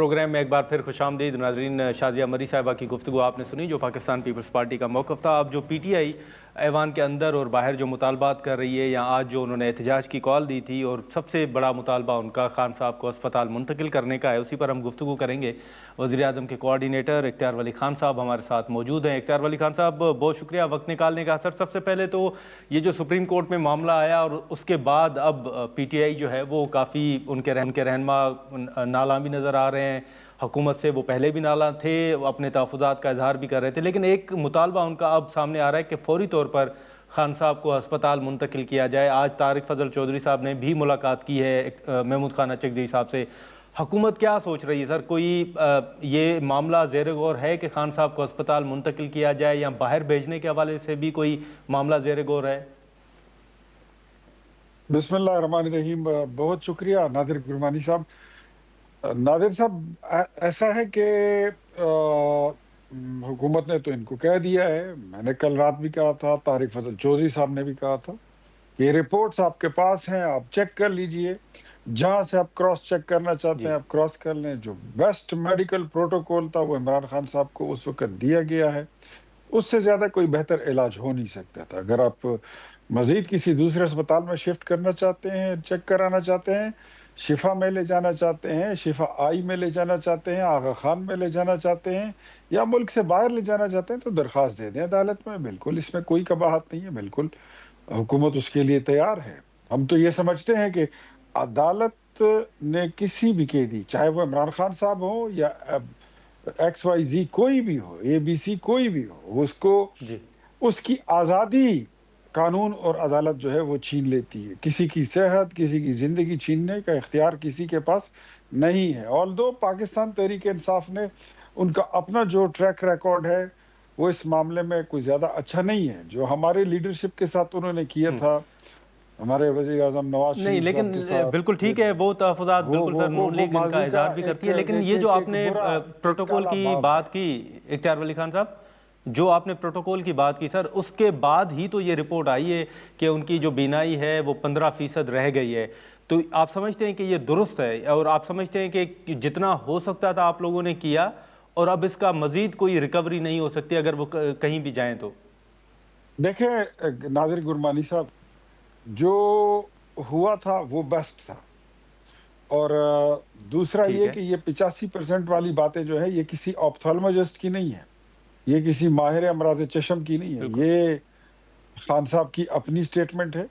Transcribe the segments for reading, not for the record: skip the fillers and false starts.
Programme میں ایک بار پھر خوش آمدید ناظرین. شازیہ مری صاحبہ کی گفتگو آپ نے سنی جو پاکستان پیپلز پارٹی کا موقف تھا. اب جو پی ٹی آئی ایوان کے اندر اور باہر جو مطالبات کر رہی ہے یا آج جو انہوں نے احتجاج کی کال دی تھی اور سب سے بڑا مطالبہ ان کا خان صاحب کو اسپتال منتقل کرنے کا ہے, اسی پر ہم گفتگو کریں گے. وزیر اعظم کے کوآرڈینیٹر اختیار ولی خان صاحب ہمارے ساتھ موجود ہیں. اختیار ولی خان صاحب بہت شکریہ وقت نکالنے کا. سر سب سے پہلے تو یہ جو سپریم کورٹ میں معاملہ آیا اور اس کے بعد اب پی ٹی آئی جو ہے وہ کافی ان کے رہنما نالاں بھی نظر آ رہے ہیں. حکومت سے وہ پہلے بھی نالاں تھے, اپنے تحفظات کا اظہار بھی کر رہے تھے, لیکن ایک مطالبہ ان کا اب سامنے آ رہا ہے کہ فوری طور پر خان صاحب کو ہسپتال منتقل کیا جائے. آج طارق فضل چودھری صاحب نے بھی ملاقات کی ہے محمود خان اچکزئی صاحب سے. حکومت کیا سوچ رہی ہے سر؟ کوئی یہ معاملہ زیر غور ہے کہ خان صاحب کو ہسپتال منتقل کیا جائے یا باہر بھیجنے کے حوالے سے بھی کوئی معاملہ زیر غور ہے؟ بسم اللہ الرحمن الرحیم. بہت شکریہ نادر گرمانی صاحب. نادر صاحب ایسا ہے کہ حکومت نے تو ان کو کہہ دیا ہے, میں نے کل رات بھی کہا تھا, طارق فضل چودھری صاحب نے بھی کہا تھا کہ یہ رپورٹس آپ کے پاس ہیں, آپ چیک کر لیجئے, جہاں سے آپ کراس چیک کرنا چاہتے ہیں آپ کراس کر لیں. جو بیسٹ میڈیکل پروٹوکول تھا وہ عمران خان صاحب کو اس وقت دیا گیا ہے, اس سے زیادہ کوئی بہتر علاج ہو نہیں سکتا تھا. اگر آپ مزید کسی دوسرے اسپتال میں شفٹ کرنا چاہتے ہیں, چیک کرانا چاہتے ہیں, شفا میں لے جانا چاہتے ہیں, شفا آئی میں لے جانا چاہتے ہیں, آغا خان میں لے جانا چاہتے ہیں, یا ملک سے باہر لے جانا چاہتے ہیں, تو درخواست دے دیں عدالت میں. بالکل اس میں کوئی قباحت نہیں ہے, بالکل حکومت اس کے لیے تیار ہے. ہم تو یہ سمجھتے ہیں کہ عدالت نے کسی بھی قیدی, چاہے وہ عمران خان صاحب ہو یا ایکس وائی زی کوئی بھی ہو, اے بی سی کوئی بھی ہو, اس کو اس کی آزادی قانون اور عدالت جو ہے وہ چھین لیتی ہے. کسی کی صحت, کسی کی زندگی چھیننے کا اختیار کسی کے پاس نہیں ہے. آلدو پاکستان تحریک انصاف نے ان کا اپنا جو ٹریک ریکارڈ ہے وہ اس معاملے میں کوئی زیادہ اچھا نہیں ہے. جو ہمارے لیڈرشپ کے ساتھ انہوں نے کیا تھا, ہمارے وزیر اعظم نواز شریف صاحب کے ساتھ, بالکل ٹھیک ہے, وہ تحفظات بالکل سر نون لیگ ان کا اظہار بھی کرتی ہے, لیکن یہ جو آپ نے پروٹوکول کی بات کی اختیار ولی خان صاحب, جو آپ نے پروٹوکول کی بات کی سر, اس کے بعد ہی تو یہ رپورٹ آئی ہے کہ ان کی جو بینائی ہے وہ 15% رہ گئی ہے. تو آپ سمجھتے ہیں کہ یہ درست ہے اور آپ سمجھتے ہیں کہ جتنا ہو سکتا تھا آپ لوگوں نے کیا اور اب اس کا مزید کوئی ریکوری نہیں ہو سکتی اگر وہ کہیں بھی جائیں تو؟ دیکھیں نادر گرمانی صاحب, جو ہوا تھا وہ بیسٹ تھا, اور دوسرا یہ کہ یہ 85% والی باتیں جو ہے یہ کسی آپتھالموجسٹ کی نہیں ہے, یہ کسی ماہر امراض چشم کی نہیں ہے, یہ خان صاحب کی اپنی سٹیٹمنٹ ہے.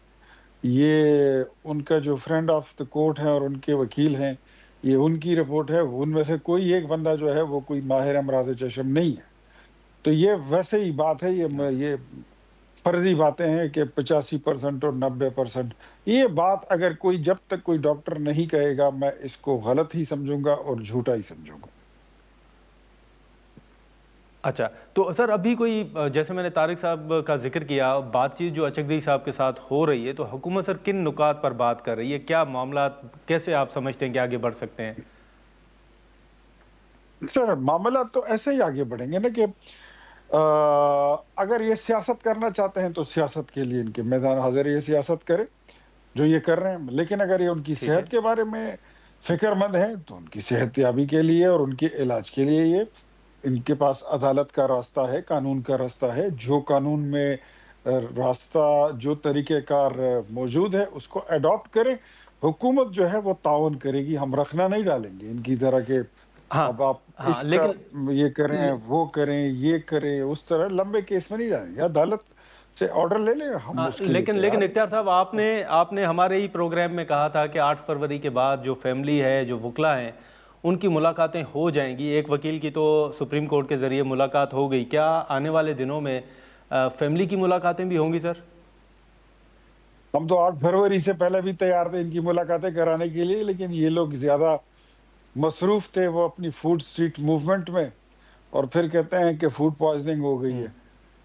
یہ ان کا جو فرینڈ آف دا کورٹ ہے اور ان کے وکیل ہیں, یہ ان کی رپورٹ ہے. ان میں سے کوئی ایک بندہ جو ہے وہ کوئی ماہر امراض چشم نہیں ہے. تو یہ ویسے ہی بات ہے, یہ فرضی باتیں ہیں کہ 85% اور 90%. یہ بات اگر کوئی, جب تک کوئی ڈاکٹر نہیں کہے گا, میں اس کو غلط ہی سمجھوں گا اور جھوٹا ہی سمجھوں گا. اچھا, تو سر ابھی کوئی, جیسے میں نے طارق صاحب کا ذکر کیا, بات چیت جو اچکزئی صاحب کے ساتھ ہو رہی ہے, تو حکومت سر کن نکات پر بات کر رہی ہے؟ کیا معاملات, کیسے آپ سمجھتے ہیں کہ آگے بڑھ سکتے ہیں؟ سر معاملات تو ایسے ہی آگے بڑھیں گے نا کہ اگر یہ سیاست کرنا چاہتے ہیں تو سیاست کے لیے ان کے میدان حاضر, یہ سیاست کرے جو یہ کر رہے ہیں. لیکن اگر یہ ان کی صحت کے بارے میں فکر مند ہیں تو ان کی صحت یابی کے لیے اور ان کے علاج کے لیے یہ ان کے پاس عدالت کا راستہ ہے, قانون کا راستہ ہے. جو قانون میں راستہ, جو طریقہ کار موجود ہے اس کو اڈاپٹ کریں. حکومت جو ہے وہ تعاون کرے گی, ہم رکھنا نہیں ڈالیں گے ان کی طرح کہ اب آپ اس کا یہ کریں, وہ کریں, یہ کریں, اس طرح لمبے کیس میں نہیں ڈالیں گے. عدالت سے آرڈر لے لیں, ہم اس کے لیے تیار ہیں. لیکن اختیار صاحب, آپ نے ہمارے ہی پروگرام میں کہا تھا کہ 8 فروری کے بعد جو فیملی ہے, جو وکلا ہیں, ان کی ملاقاتیں ہو جائیں گی. ایک وکیل کی تو سپریم کورٹ کے ذریعے ملاقات ہو گئی. کیا آنے والے دنوں میں فیملی کی ملاقاتیں بھی ہوں گی سر؟ ہم تو 8 فروری سے پہلے بھی تیار تھے ان کی ملاقاتیں کرانے کے لیے, لیکن یہ لوگ زیادہ مصروف تھے وہ اپنی فوڈ اسٹریٹ موومنٹ میں, اور پھر کہتے ہیں کہ فوڈ پوائزننگ ہو گئی ہے.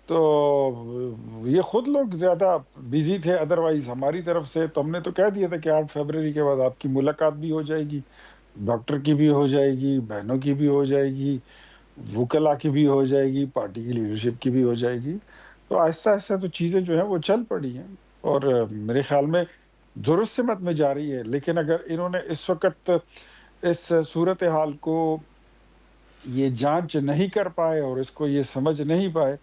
تو یہ خود لوگ زیادہ بیزی تھے. ادروائز ہماری طرف سے تو ہم نے تو کہہ دیا تھا کہ 8 فروری کے بعد آپ کی ملاقات بھی ہو جائے گی, ڈاکٹر کی بھی ہو جائے گی, بہنوں کی بھی ہو جائے گی, وکلا کی بھی ہو جائے گی, پارٹی کی لیڈرشپ کی بھی ہو جائے گی. تو آہستہ آہستہ تو چیزیں جو ہیں وہ چل پڑی ہیں اور میرے خیال میں درست سمت میں جا رہی ہے. لیکن اگر انہوں نے اس وقت اس صورت حال کو یہ جانچ نہیں کر پائے اور اس کو یہ سمجھ نہیں پائے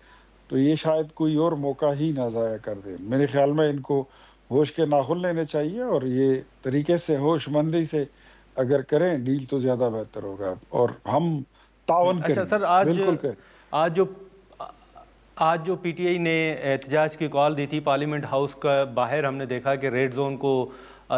تو یہ شاید کوئی اور موقع ہی نہ ضائع کر دے. میرے خیال میں ان کو ہوش کے ناخن لینے چاہیے اور یہ طریقے سے ہوش مندی سے اگر کریں ڈیل تو زیادہ بہتر ہوگا اور ہم تعاون اچھا کریں سر، گے، بالکل کریں. آج جو پی ٹی آئی نے احتجاج کی کال دی تھی پارلیمنٹ ہاؤس کا باہر، ہم نے دیکھا کہ ریڈ زون کو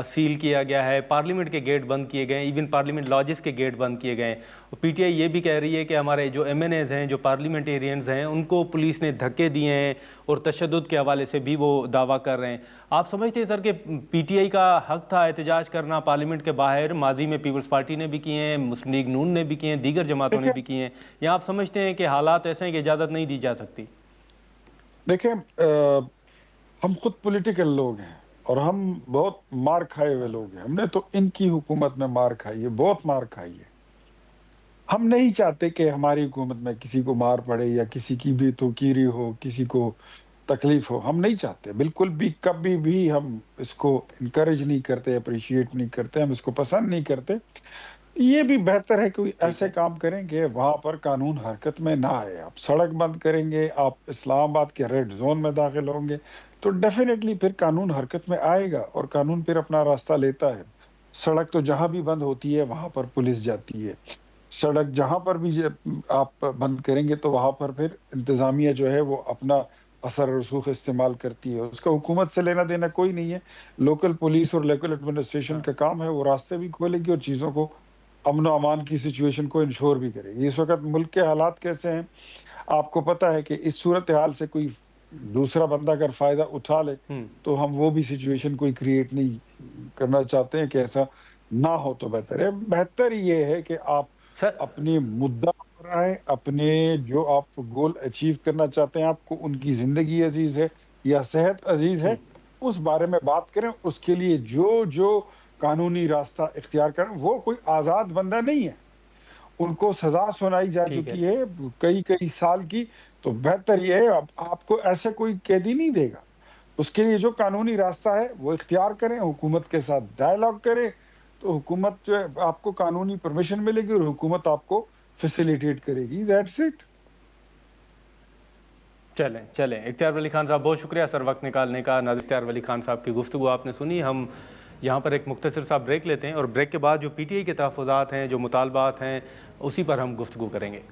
سیل کیا گیا ہے، پارلیمنٹ کے گیٹ بند کیے گئے ہیں، ایون پارلیمنٹ لاجز کے گیٹ بند کیے گئے ہیں. پی ٹی آئی یہ بھی کہہ رہی ہے کہ ہمارے جو ایم این ایز ہیں، جو پارلیمنٹیرینز ہیں، ان کو پولیس نے دھکے دیے ہیں اور تشدد کے حوالے سے بھی وہ دعویٰ کر رہے ہیں. آپ سمجھتے ہیں سر کہ پی ٹی آئی کا حق تھا احتجاج کرنا پارلیمنٹ کے باہر؟ ماضی میں پیپلز پارٹی نے بھی کیے ہیں، مسلم لیگ نون نے بھی کیے ہیں، دیگر جماعتوں نے بھی کیے ہیں. یا آپ سمجھتے ہیں کہ حالات ایسے ہیں کہ اجازت نہیں دی جا سکتی؟ دیکھیں ہم خود پولیٹیکل لوگ ہیں اور ہم بہت مار کھائے ہوئے لوگ ہیں. ہم نے تو ان کی حکومت میں مار کھائی ہے، بہت مار کھائی ہے. ہم نہیں چاہتے کہ ہماری حکومت میں کسی کو مار پڑے یا کسی کی بھی توقیری ہو، کسی کو تکلیف ہو. ہم نہیں چاہتے بالکل بھی، کبھی بھی ہم اس کو انکریج نہیں کرتے، اپریشیٹ نہیں کرتے، ہم اس کو پسند نہیں کرتے. یہ بھی بہتر ہے کہ ایسے کام کریں کہ وہاں پر قانون حرکت میں نہ آئے. آپ سڑک بند کریں گے، آپ اسلام آباد کے ریڈ زون میں داخل ہوں گے تو ڈیفینیٹلی پھر قانون حرکت میں آئے گا اور قانون پھر اپنا راستہ لیتا ہے. سڑک تو جہاں بھی بند ہوتی ہے وہاں پر پولیس جاتی ہے. سڑک جہاں پر بھی آپ بند کریں گے تو وہاں پر پھر انتظامیہ جو ہے وہ اپنا اثر رسوخ استعمال کرتی ہے. اس کا حکومت سے لینا دینا کوئی نہیں ہے. لوکل پولیس اور لوکل ایڈمنسٹریشن کا کام ہے، وہ راستے بھی کھولے گی اور چیزوں کو، امن و امان کی سچویشن کو انشور بھی کرے گی. اس وقت ملک کے حالات کیسے ہیں آپ کو پتہ ہے کہ اس صورتحال سے کوئی دوسرا بندہ اگر فائدہ اٹھا لے تو ہم وہ بھی سچویشن کوئی کریٹ نہیں کرنا چاہتے ہیں کہ ایسا نہ ہو تو بہتر ہے. بہتر یہ ہے کہ آپ اپنی مدعا پر آئیں، اپنے جو آپ گول اچیو کرنا چاہتے ہیں، آپ کو ان کی زندگی عزیز ہے یا صحت عزیز ہے، اس بارے میں بات کریں. اس کے لیے جو قانونی راستہ اختیار کریں. وہ کوئی آزاد بندہ نہیں ہے، ان کو سزا سنائی جا چکی ہے کئی سال کی. تو بہتر یہ ہے آپ کو ایسے کوئی قیدی نہیں دے گا. اس کے لیے جو قانونی راستہ ہے وہ اختیار کریں، حکومت کے ساتھ ڈائیلاگ کریں تو حکومت جو ہے آپ کو قانونی پرمیشن ملے گی اور حکومت آپ کو فیسیلیٹیٹ کرے گی. That's it. چلیں اختیار ولی خان صاحب، بہت شکریہ سر وقت نکالنے کا. ناظر اختیار ولی خان صاحب کی گفتگو آپ نے سنی. ہم یہاں پر ایک مختصر سا بریک لیتے ہیں اور بریک کے بعد جو پی ٹی آئی کے تحفظات ہیں، جو مطالبات ہیں، اسی پر ہم گفتگو کریں گے.